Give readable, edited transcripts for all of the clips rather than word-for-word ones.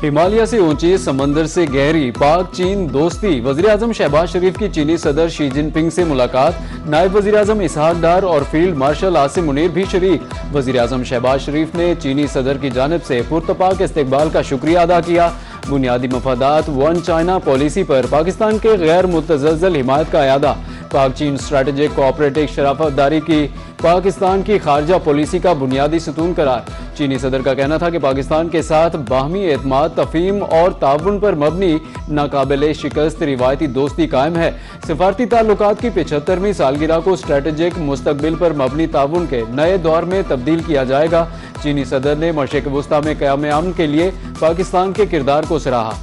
हिमालय से ऊंची, समंदर से गहरी, पाक चीन दोस्ती। वजीर-ए-आजम शहबाज शरीफ की चीनी सदर शी जिनपिंग से मुलाकात। नायब वजीर-ए-आजम इसहाक डार और फील्ड मार्शल आसिम मुनीर भी शरीक। वजीर-ए-आजम शहबाज शरीफ ने चीनी सदर की जानिब से पुरतपाक इस्तकबाल का शुक्रिया अदा किया। बुनियादी मफादात वन चाइना पॉलिसी पर पाकिस्तान के गैर मुतज़लज़ल हिमायत का अयादा। पाक चीन स्ट्रेटेजिक कोऑपरेटिव शराफतदारी की पाकिस्तान की खारजा पॉलिसी का बुनियादी सतून करार। चीनी सदर का कहना था कि पाकिस्तान के साथ बाहमी एतमाद, तफहीम और ताउन पर मबनी नाकाबिले शिकस्त रिवायती दोस्ती कायम है। सिफारती ताल्लुकात की 75वीं सालगिरह को स्ट्रेटेजिक मुस्तकबिल पर मबनी ताउन के नए दौर में तब्दील किया जाएगा। चीनी सदर ने मशरिक़ वुस्ता में क़याम अमन के लिए पाकिस्तान के किरदार को सराहा।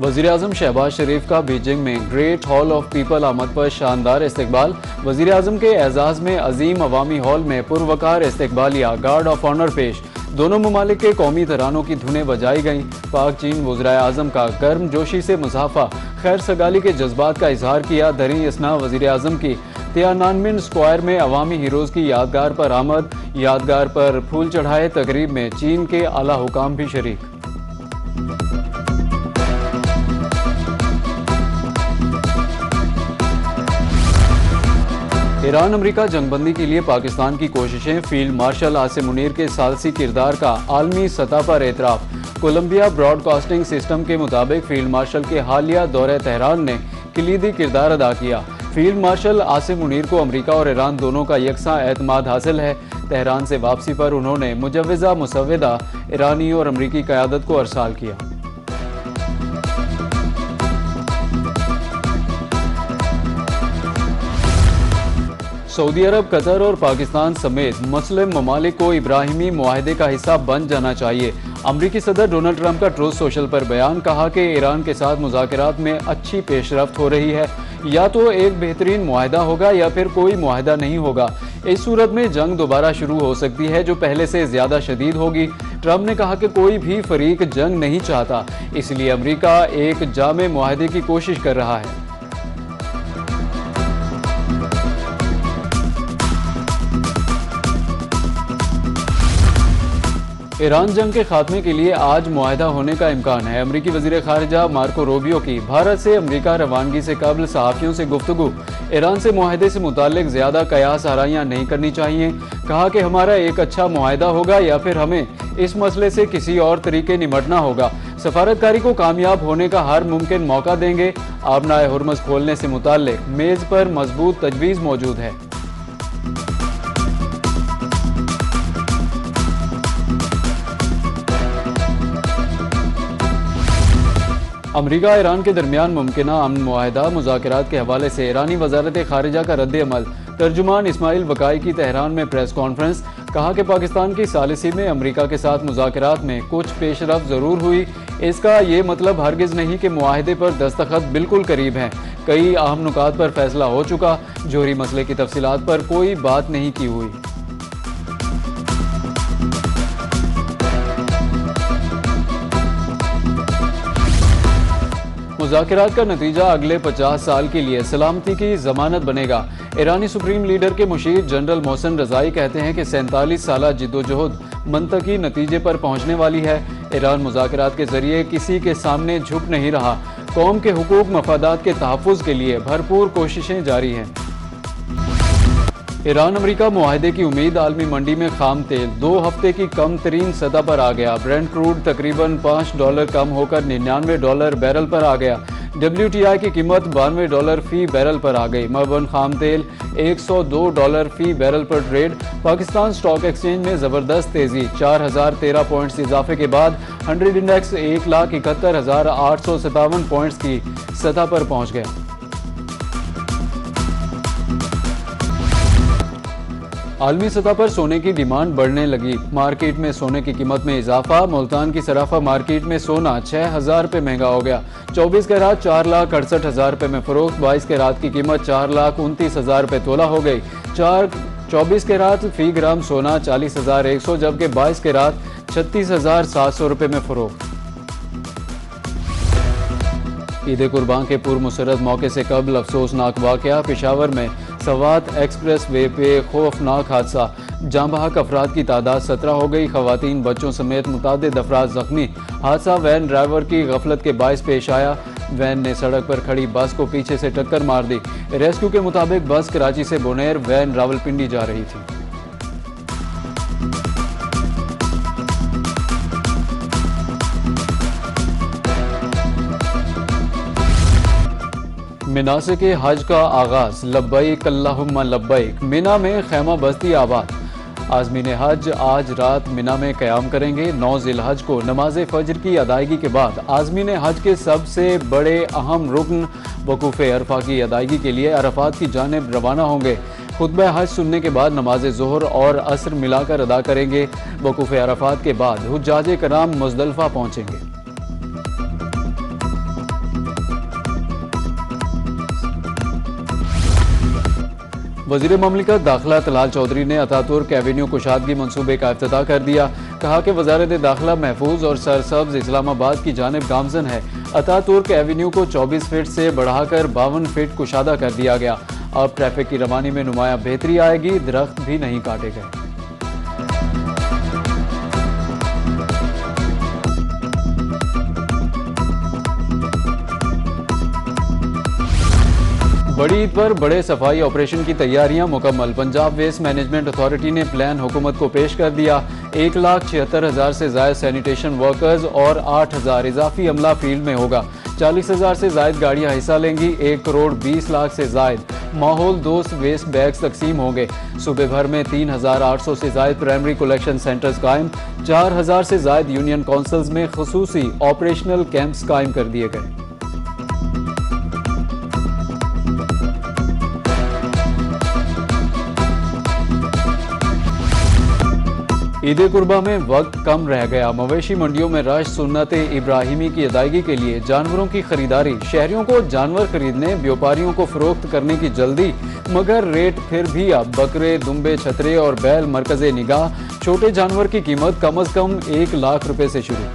वज़ीर-ए-आज़म शहबाज शरीफ का बीजिंग में ग्रेट हॉल ऑफ पीपल आमद पर शानदार इस्तकबाल। वज़ीर-ए-आज़म के एजाज़ में अजीम अवामी हॉल में पुरवकार इस्तकबालिया, गार्ड ऑफ ऑनर पेश। दोनों ममालिक के कौमी तरानों की धुनें बजाई गईं। पाक चीन वज़ीर-ए-आज़म का गर्म जोशी से मुसाफा, खैर सगाली के जज्बात का इजहार किया। दरी इसना वज़ीर-ए-आज़म की तियानानमेन स्क्वायर में अवामी हीरोज़ की यादगार पर आमद, यादगार पर फूल चढ़ाए। तकरीब में चीन के आला हुकाम भी शरीक। ईरान अमरीका जंगबंदी के लिए पाकिस्तान की कोशिशें। फील्ड मार्शल आसिम मुनीर के सालसी किरदार का आलमी सतह पर एतराफ़। कोलंबिया ब्रॉडकास्टिंग सिस्टम के मुताबिक फील्ड मार्शल के हालिया दौरे तेहरान ने कलीदी किरदार अदा किया। फील्ड मार्शल आसिम मुनीर को अमरीका और ईरान दोनों का यकसा एतमाद हासिल है। तेहरान से वापसी पर उन्होंने मुजव्वज़ा मुसव्वदा ईरानी और अमरीकी क़यादत को अरसाल किया। सऊदी अरब, कतर और पाकिस्तान समेत मुस्लिम ममालिक को इब्राहिमी मुआहदे का हिस्सा बन जाना चाहिए। अमरीकी सदर डोनाल्ड ट्रंप का ट्रूथ सोशल पर बयान। कहा कि ईरान के साथ मुज़ाकरात में अच्छी पेशरफ्त हो रही है। या तो एक बेहतरीन मुआहदा होगा या फिर कोई मुआहदा नहीं होगा। इस सूरत में जंग दोबारा शुरू हो सकती है जो पहले से ज़्यादा शदीद होगी। ट्रंप ने कहा कि कोई भी फरीक जंग नहीं चाहता, इसलिए अमरीका एक जामे मुआहदे की कोशिश कर रहा है। ईरान जंग के खात्मे के लिए आज मुआहदा होने का इम्कान है। अमरीकी वज़ीर ख़ारिजा मार्को रूबियो की भारत से अमरीका रवानगी से कबल सहाफ़ियों से गुफ्तगू। ईरान से मुआहदे से मुताल्लिक ज़्यादा कयास आराइयाँ नहीं करनी चाहिए। कहा कि हमारा एक अच्छा मुआहदा होगा या फिर हमें इस मसले से किसी और तरीके निमटना होगा। सफारतकारी को कामयाब होने का हर मुमकिन मौका देंगे। आबनाए हुर्मुज़ खोलने से मुताल्लिक मेज़ पर मजबूत तजवीज़ मौजूद है। अमरीका ईरान के दरमियान मुमकिना अमन मुआहदा मुज़ाकरात के हवाले से ईरानी वज़ारत ख़ारिजा का रद्द अमल। तर्जुमान इस्माइल बकाई की तेहरान में प्रेस कॉन्फ्रेंस। कहा कि पाकिस्तान की सालिसी में अमरीका के साथ मुज़ाकरात में कुछ पेशरफ्त ज़रूर हुई। इसका ये मतलब हरगिज़ नहीं कि मुआहदे पर दस्तखत बिल्कुल करीब हैं। कई अहम नुकात पर फैसला हो चुका। जोहरी मसले की तफसीलात पर कोई बात नहीं की हुई। मुज़ाकरात का नतीजा अगले 50 साल के लिए सलामती की जमानत बनेगा। ईरानी सुप्रीम लीडर के मुशीर जनरल मोहसिन रज़ाई कहते हैं कि 47 साल जिद्दोजहद मंतकी नतीजे पर पहुंचने वाली है। ईरान मुज़ाकरात के जरिए किसी के सामने झुक नहीं रहा। कौम के हुकूक मफादात के तहफ़्फ़ुज़ के लिए भरपूर कोशिशें जारी हैं। ईरान अमरीका मुआहदे की उम्मीद। आलमी मंडी में खाम तेल 2 हफ्ते की कम तरीन सतह पर आ गया। ब्रेंट क्रूड तकरीबन $5 कम होकर $99 बैरल पर आ गया। WTI की कीमत $92 फी बैरल पर आ गई। मबन खाम तेल $102 फी बैरल पर ट्रेड। पाकिस्तान स्टॉक एक्सचेंज में ज़बरदस्त तेज़ी। 4013 पॉइंट्स इजाफे के बाद 100 इंडेक्स 1,71,857 पॉइंट्स की सतह पर पहुँच गया। आलमी सतह पर सोने की डिमांड बढ़ने लगी। मार्केट में सोने की कीमत में इजाफा। मुल्तान की सराफा मार्केट में सोना 6,000 रुपये महंगा हो गया। 24 कैरात 4,68,000 रुपये में फरोख्त। 22 कैरात की कीमत 4,29,000 रुपये तोला हो गई। 4 24 कैरात फी ग्राम सोना 40,100 जबकि 22 कैरात 36,700 रुपये में फरोख्त। ईद कुर्बान के पूर्व मुसर्रत मौके से कबल अफसोसनाक वाकया। पेशावर में सवात एक्सप्रेस वे पे खौफनाक हादसा, जाँ बहक अफराद की तादाद 17 हो गई। खवातीन बच्चों समेत मुतादिद अफराद जख्मी। हादसा वैन ड्राइवर की गफलत के बायस पेश आया। वैन ने सड़क पर खड़ी बस को पीछे से टक्कर मार दी। रेस्क्यू के मुताबिक बस कराची से बुनेर, वैन रावलपिंडी जा रही थी। मिनासिक हज का आगाज, लब्बैक अल्लाहुम्मा लब्बैक। मिना में खैमा बस्ती आबाद। आज़मीन हज आज रात मिना में क़याम करेंगे। 9 ज़िलहज को नमाज फजर की अदायगी के बाद आज़मीन हज के सबसे बड़े अहम रुकन वकूफ़ अरफा की अदायगी के लिए अरफात की जानिब रवाना होंगे। खुतबा हज सुनने के बाद नमाज ज़ोहर और असर मिलाकर अदा करेंगे। वकूफ़ अरफात के बाद हुज्जाज कराम मुज़दलिफ़ा पहुँचेंगे। वज़ीर ममलिकत दाखिला तलाल चौधरी ने अतातुर्क एवेन्यू कुशादगी मंसूबे का इफ्तिताह कर दिया। कहा कि वज़ारत दाखिला महफूज और सरसब्ज इस्लामाबाद की जानिब गामजन है। अतातुर्क एवेन्यू को 24 फीट से बढ़ाकर 52 फीट कुशादा कर दिया गया। अब ट्रैफिक की रवानी में नुमाया बेहतरी आएगी। दरख्त भी नहीं काटे गए। बड़ी ईद पर बड़े सफाई ऑपरेशन की तैयारियां मुकम्मल। पंजाब वेस्ट मैनेजमेंट अथॉरिटी ने प्लान हुकूमत को पेश कर दिया। 1,76,000 से ज्यादा सैनिटेशन वर्कर्स और 8,000 इजाफी अमला फील्ड में होगा। 40,000 से ज्यादा गाड़ियां हिस्सा लेंगी। 1 करोड़ 20 लाख से ज्यादा माहौल दोस्त वेस्ट बैग्स तकसीम होंगे। सूबे भर में 3,800 से ज्यादा प्राइमरी कलेक्शन सेंटर्स कायम। 4,000 से ज्यादा यूनियन काउंसिल्स में खुसूसी ऑपरेशनल कैंप्स कायम कर दिए गए। ईद कुर्बा में वक्त कम रह गया। मवेशी मंडियों में रश सुन्नत इब्राहिमी की अदायगी के लिए जानवरों की खरीदारी। शहरियों को जानवर खरीदने, व्यापारियों को फरोख्त करने की जल्दी, मगर रेट फिर भी अब बकरे, दुम्बे, छतरे और बैल मरकज़े निगाह। छोटे जानवर की कीमत कम अज कम 1 लाख रुपए से शुरू।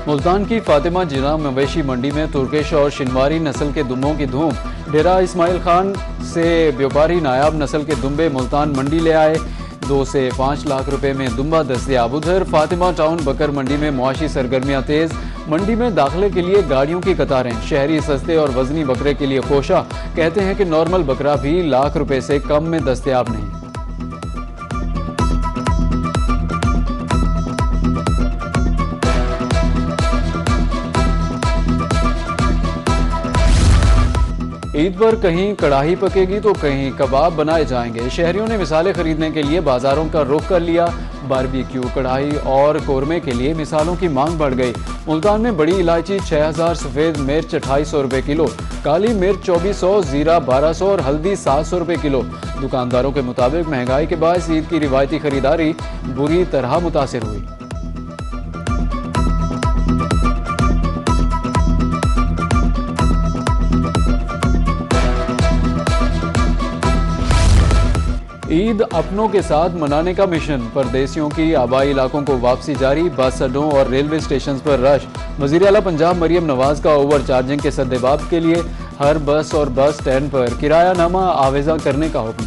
मुल्तान की फातिमा जिना मवेशी मंडी में तुर्किश और शिनवारी नस्ल के दुम्बों की धूम। डेरा इस्माइल खान से व्यापारी नायाब नस्ल के दुम्बे मुल्तान मंडी ले आए। 2 से 5 लाख रुपए में दुम्बा दस्तयाब। उधर फातिमा टाउन बकर मंडी में मुआशी सरगर्मियां तेज। मंडी में दाखिले के लिए गाड़ियों की कतारें। शहरी सस्ते और वजनी बकरे के लिए कोशा। कहते हैं कि नॉर्मल बकरा भी लाख रुपए से कम में दस्तयाब नहीं। ईद पर कहीं कड़ाही पकेगी तो कहीं कबाब बनाए जाएंगे। शहरियों ने मिसालें खरीदने के लिए बाजारों का रुख कर लिया। बारबेक्यू, कढ़ाई और कोरमे के लिए मिसालों की मांग बढ़ गई। मुल्तान में बड़ी इलायची 6,000, सफ़ेद मिर्च 2,800 रुपये किलो, काली मिर्च 2,400, जीरा 1,200 और हल्दी 700 रुपये किलो। दुकानदारों के मुताबिक महंगाई के बायस ईद की रिवायती खरीदारी बुरी तरह मुतासिर हुई। ईद अपनों के साथ मनाने का मिशन। परदेसियों की आबाई इलाकों को वापसी जारी। बस अड्डों और रेलवे स्टेशन पर रश। वज़ीर आला पंजाब मरियम नवाज का ओवर चार्जिंग के सद्देबाब के लिए हर बस और बस स्टैंड पर किरायानामा आवेजा करने का हुक्म।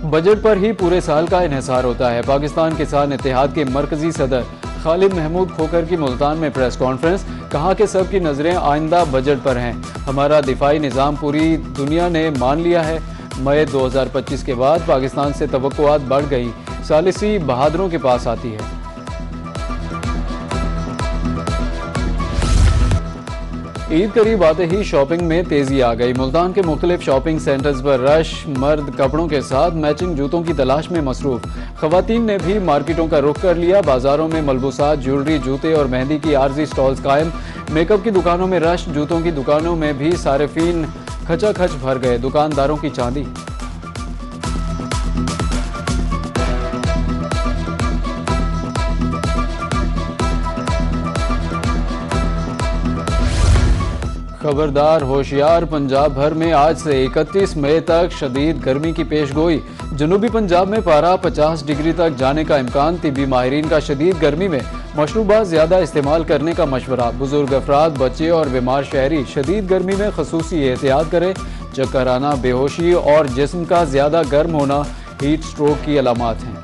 बजट पर ही पूरे साल का इन्हिसार होता है। पाकिस्तान किसान इत्तेहाद के मरकजी सदर खालिद महमूद खोखर की मुल्तान में प्रेस कॉन्फ्रेंस। कहा कि सबकी नजरें आइंदा बजट पर हैं। हमारा दिफाई निज़ाम पूरी दुनिया ने मान लिया है। मई 2025 के बाद पाकिस्तान से तवक्कुआत बढ़ गई। सालिसी बहादुरों के पास आती है। ईद करीब आते ही शॉपिंग में तेजी आ गई। मुल्तान के मुख्तलिफ शॉपिंग सेंटर्स पर रश। मर्द कपड़ों के साथ मैचिंग जूतों की तलाश में मसरूफ। खवातीन ने भी मार्केटों का रुख कर लिया। बाजारों में मलबूसात, ज्वेलरी, जूते और मेहंदी की आर्जी स्टॉल्स कायम। मेकअप की दुकानों में रश, जूतों की दुकानों में भी सारिफीन खचाखच भर गए, दुकानदारों की चांदी। खबरदार होशियार, पंजाब भर में आज से 31 मई तक शदीद गर्मी की पेशगोई। जनूबी पंजाब में पारा 50 डिग्री तक जाने का इम्कान। तिब्बी माहिरीन का शदीद गर्मी में मशरूबात ज़्यादा इस्तेमाल करने का मशवरा। बुजुर्ग अफराद, बच्चे और बीमार शहरी शदीद गर्मी में खसूसी एहतियात करें। चक्कर आना, बेहोशी और जिस्म का ज़्यादा गर्म होना हीट स्ट्रोक की अलामात हैं।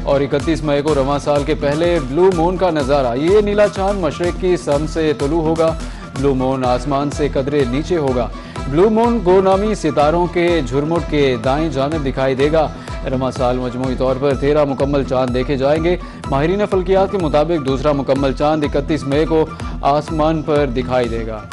और 31 मई को रवां साल के पहले ब्लू मून का नज़ारा। ये नीला चांद मशरिक की सम से तुलू होगा। ब्लू मून आसमान से कदरे नीचे होगा। ब्लू मून गोनामी सितारों के झुरमुट के दाएं जानिब दिखाई देगा। रवां साल मजमूई तौर पर 13 मुकम्मल चांद देखे जाएंगे। माहिरीन फल्कियात के मुताबिक दूसरा मुकम्मल चांद 31 मई को आसमान पर दिखाई देगा।